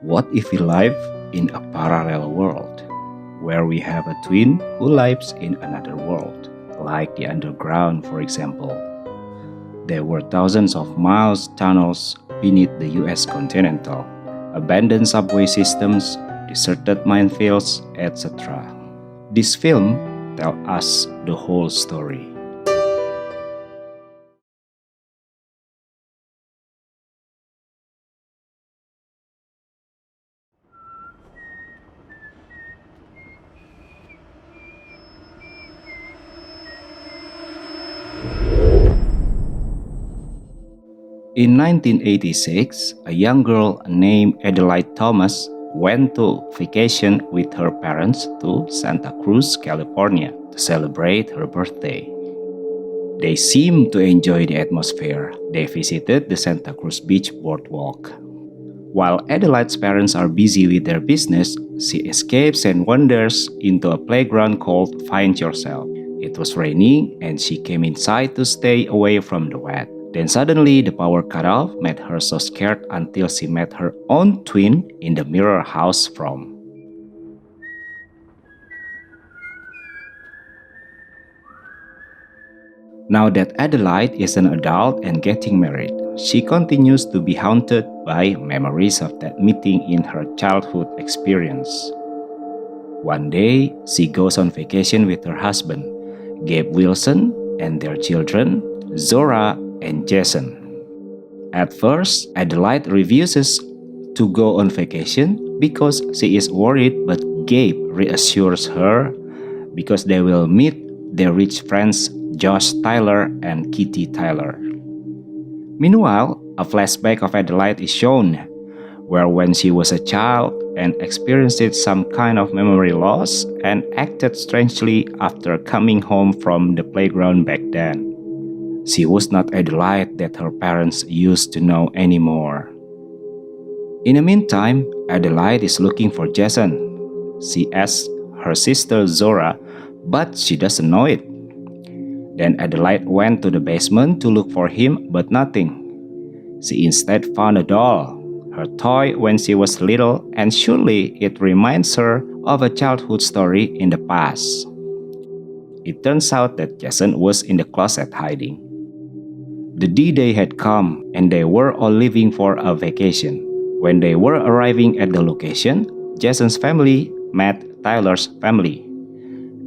What if we live in a parallel world where we have a twin who lives in another world, like the underground, for example? There were thousands of miles tunnels beneath the US continental, abandoned subway systems, deserted minefields, etc. This film tells us the whole story. In 1986, a young girl named Adelaide Thomas went to vacation with her parents to Santa Cruz, California to celebrate her birthday. They seemed to enjoy the atmosphere. They visited the Santa Cruz Beach boardwalk. While Adelaide's parents are busy with their business, she escapes and wanders into a playground called Find Yourself. It was raining and she came inside to stay away from the wet. Then suddenly the power cut off, made her so scared until she met her own twin in the mirror house from. Now that Adelaide is an adult and getting married, she continues to be haunted by memories of that meeting in her childhood experience. One day, she goes on vacation with her husband, Gabe Wilson, and their children, Zora and Jason. At first, Adelaide refuses to go on vacation because she is worried, but Gabe reassures her because they will meet their rich friends Josh Tyler and Kitty Tyler. Meanwhile, a flashback of Adelaide is shown, where when she was a child and experienced some kind of memory loss and acted strangely after coming home from the playground back then. She was not Adelaide that her parents used to know anymore. In the meantime, Adelaide is looking for Jason. She asks her sister Zora, but she doesn't know it. Then Adelaide went to the basement to look for him, but nothing. She instead found a doll, her toy when she was little, and surely it reminds her of a childhood story in the past. It turns out that Jason was in the closet hiding. The D-Day had come and they were all leaving for a vacation. When they were arriving at the location, Jason's family met Tyler's family.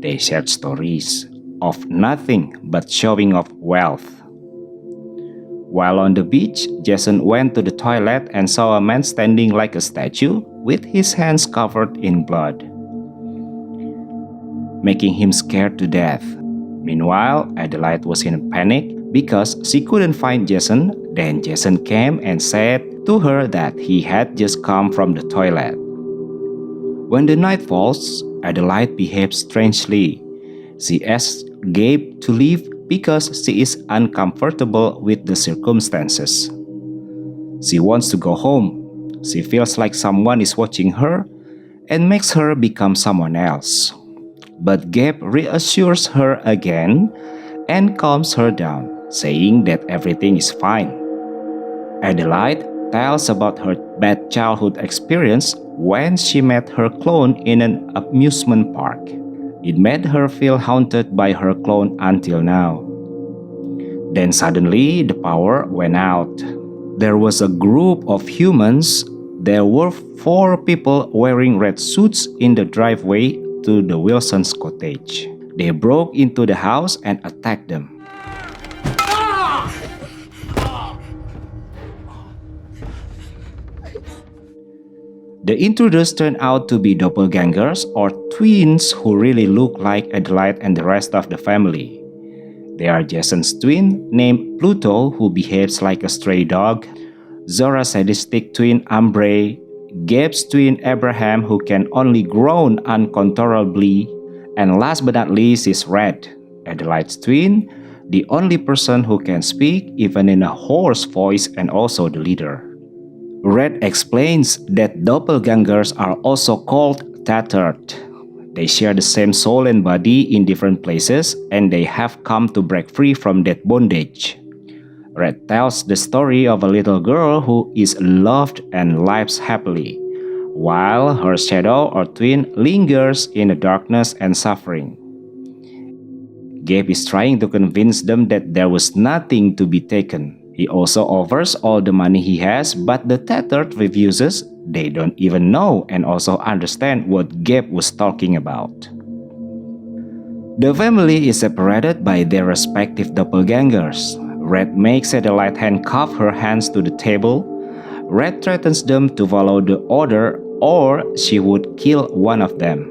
They shared stories of nothing but showing off wealth. While on the beach, Jason went to the toilet and saw a man standing like a statue with his hands covered in blood, making him scared to death. Meanwhile, Adelaide was in a panic because she couldn't find Jason. Then Jason came and said to her that he had just come from the toilet. When the night falls, Adelaide behaves strangely. She asks Gabe to leave because she is uncomfortable with the circumstances. She wants to go home. She feels like someone is watching her and makes her become someone else. But Gabe reassures her again and calms her down, saying that everything is fine. Adelaide tells about her bad childhood experience when she met her clone in an amusement park. It made her feel haunted by her clone until now. Then suddenly the power went out. There was a group of humans. There were 4 people wearing red suits in the driveway to the Wilsons' cottage. They broke into the house and attacked them. The intruders turned out to be doppelgangers or twins who really look like Adelaide and the rest of the family. They are Jason's twin named Pluto, who behaves like a stray dog, Zora's sadistic twin Ambre, Gabe's twin Abraham, who can only groan uncontrollably, and last but not least is Red, Adelaide's twin, the only person who can speak even in a hoarse voice and also the leader. Red explains that doppelgangers are also called tethered. They share the same soul and body in different places, and they have come to break free from that bondage. Red tells the story of a little girl who is loved and lives happily, while her shadow or twin lingers in the darkness and suffering. Gabe is trying to convince them that there was nothing to be taken. He also offers all the money he has, but the tethered refuses. They don't even know and also understand what Gabe was talking about. The family is separated by their respective doppelgangers. Red makes Adelaide handcuff her hands to the table. Red threatens them to follow the order or she would kill one of them.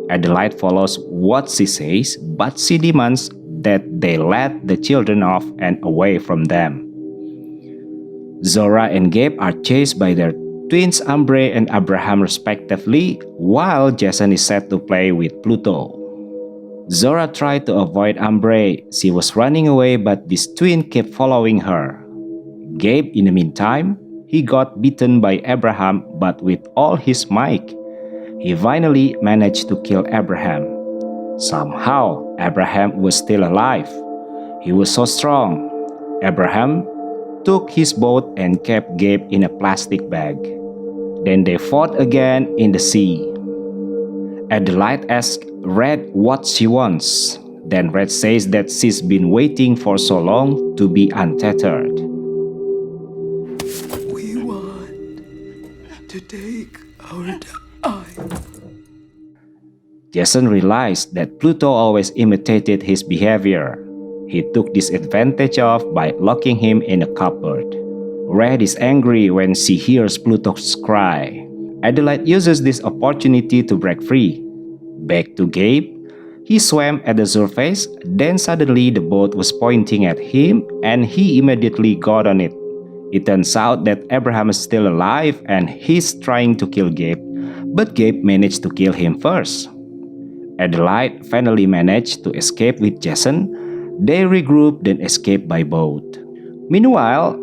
Adelaide follows what she says, but she demands that they let the children off and away from them. Zora and Gabe are chased by their twins Ambre and Abraham respectively, while Jason is set to play with Pluto. Zora tried to avoid Ambre. She was running away, but this twin kept following her. Gabe, in the meantime, he got beaten by Abraham, but with all his might, he finally managed to kill Abraham. Somehow, Abraham was still alive. He was so strong. Abraham took his boat and kept Gabe in a plastic bag. Then they fought again in the sea. Adelaide asked Red what she wants. Then Red says that she's been waiting for so long to be untethered. We want to take our time. Jason realized that Pluto always imitated his behavior. He took this advantage of by locking him in a cupboard. Red is angry when she hears Pluto's cry. Adelaide uses this opportunity to break free. Back to Gabe, he swam at the surface, then suddenly the boat was pointing at him and he immediately got on it. It turns out that Abraham is still alive and he's trying to kill Gabe, but Gabe managed to kill him first. Adelaide finally managed to escape with Jason. They regrouped and escaped by boat. Meanwhile,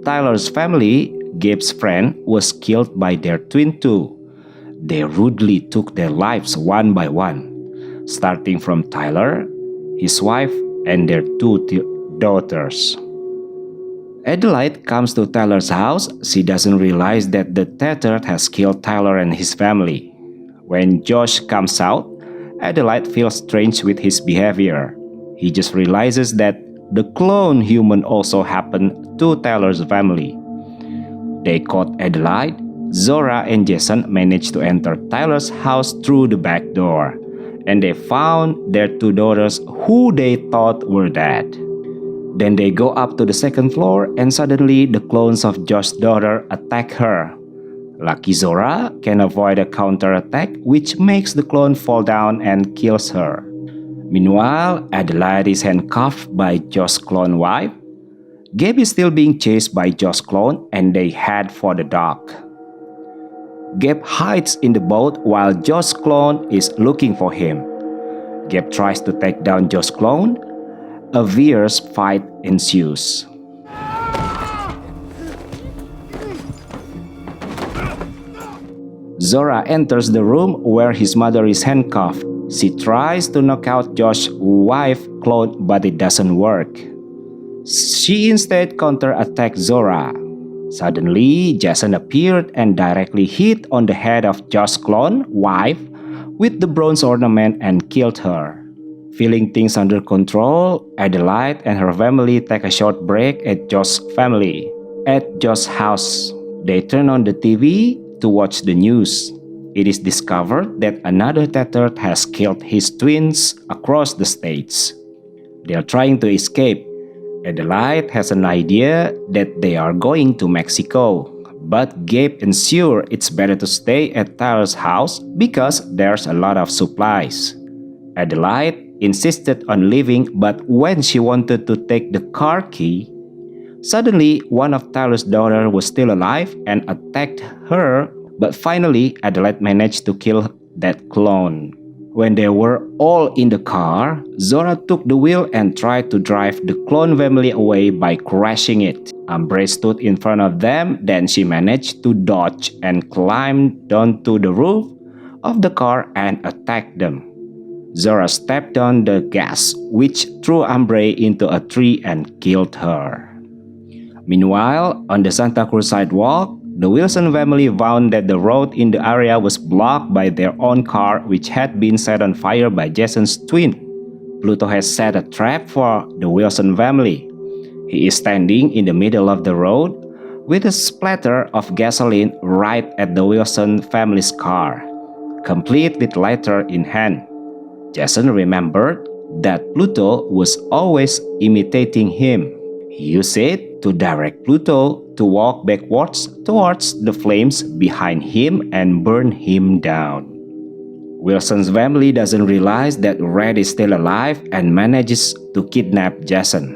Tyler's family, Gabe's friend, was killed by their twin too. They rudely took their lives one by one, starting from Tyler, his wife, and their two daughters. Adelaide comes to Tyler's house. She doesn't realize that the tethered has killed Tyler and his family. When Josh comes out, Adelaide feels strange with his behavior. He just realizes that the clone human also happened to Tyler's family. They caught Adelaide. Zora and Jason managed to enter Tyler's house through the back door, and they found their two daughters who they thought were dead. Then they go up to the second floor and suddenly the clones of Josh's daughter attack her. Lucky Zora can avoid a counterattack which makes the clone fall down and kills her. Meanwhile, Adelaide is handcuffed by Josh's clone wife. Gabe is still being chased by Josh's clone and they head for the dock. Gabe hides in the boat while Josh's clone is looking for him. Gabe tries to take down Josh's clone. A fierce fight ensues. Zora enters the room where his mother is handcuffed. She tries to knock out Josh's wife clone, but it doesn't work. She instead counterattacks Zora. Suddenly, Jason appeared and directly hit on the head of Josh's clone wife with the bronze ornament and killed her. Feeling things under control, Adelaide and her family take a short break at Josh's house. They turn on the TV to watch the news. It is discovered that another tethered has killed his twins across the states. They are trying to escape. Adelaide has an idea that they are going to Mexico, but Gabe ensures it's better to stay at Tyler's house because there's a lot of supplies. Adelaide insisted on leaving, but when she wanted to take the car key, suddenly one of Tyler's daughters was still alive and attacked her, but finally Adelaide managed to kill that clone. When they were all in the car, Zora took the wheel and tried to drive the clone family away by crashing it. Ambre stood in front of them, then she managed to dodge and climbed onto the roof of the car and attacked them. Zora stepped on the gas, which threw Ambre into a tree and killed her. Meanwhile, on the Santa Cruz sidewalk, The Wilson family found that the road in the area was blocked by their own car, which had been set on fire by Jason's twin. Pluto has set a trap for the Wilson family. He is standing in the middle of the road with a splatter of gasoline right at the Wilson family's car, complete with lighter in hand. Jason remembered that Pluto was always imitating him. He used it to direct Pluto to walk backwards towards the flames behind him and burn him down. Wilson's family doesn't realize that Red is still alive and manages to kidnap Jason.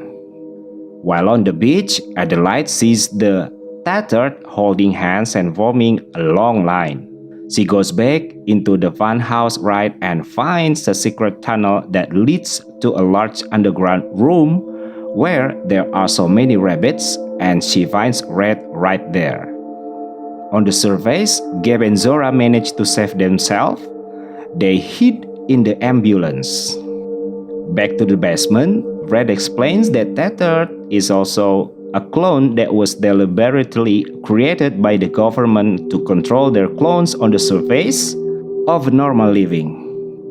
While on the beach, Adelaide sees the tattered holding hands and forming a long line. She goes back into the funhouse ride and finds a secret tunnel that leads to a large underground room where there are so many rabbits, and she finds Red right there. On the surface, Gabe and Zora manage to save themselves. They hid in the ambulance. Back to the basement, Red explains that Tattered is also a clone that was deliberately created by the government to control their clones on the surface of normal living.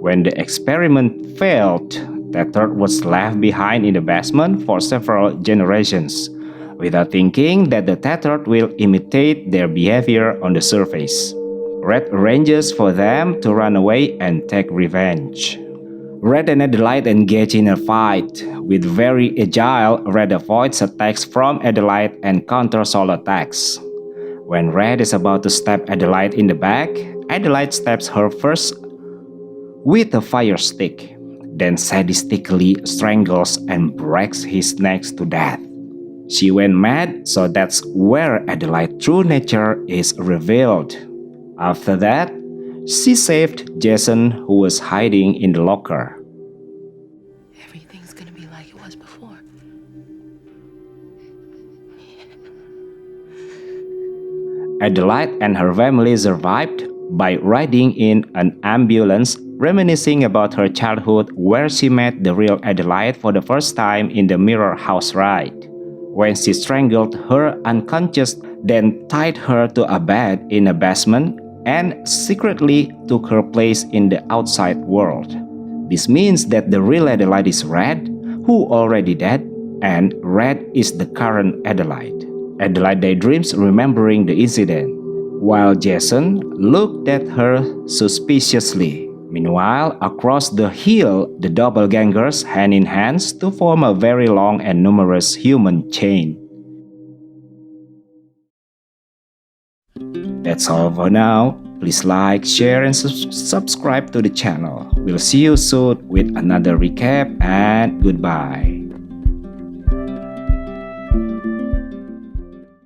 When the experiment failed, Tattered was left behind in the basement for several generations, without thinking that the Tattered will imitate their behavior on the surface. Red arranges for them to run away and take revenge. Red and Adelaide engage in a fight. With very agile, Red avoids attacks from Adelaide and counters all attacks. When Red is about to stab Adelaide in the back, Adelaide stabs her first with a fire stick, then sadistically strangles and breaks his neck to death. She went mad, so that's where Adelaide's true nature is revealed. After that, she saved Jason, who was hiding in the locker. Everything's gonna be like it was before. Adelaide and her family survived by riding in an ambulance, reminiscing about her childhood where she met the real Adelaide for the first time in the Mirror House ride, when she strangled her unconscious, then tied her to a bed in a basement and secretly took her place in the outside world. This means that the real Adelaide is Red, who already dead, and Red is the current Adelaide. Adelaide daydreams remembering the incident, while Jason looked at her suspiciously. Meanwhile, across the hill, the Doppelgangers hand in hands to form a very long and numerous human chain. That's all for now. Please like, share, and subscribe to the channel. We'll see you soon with another recap, and goodbye.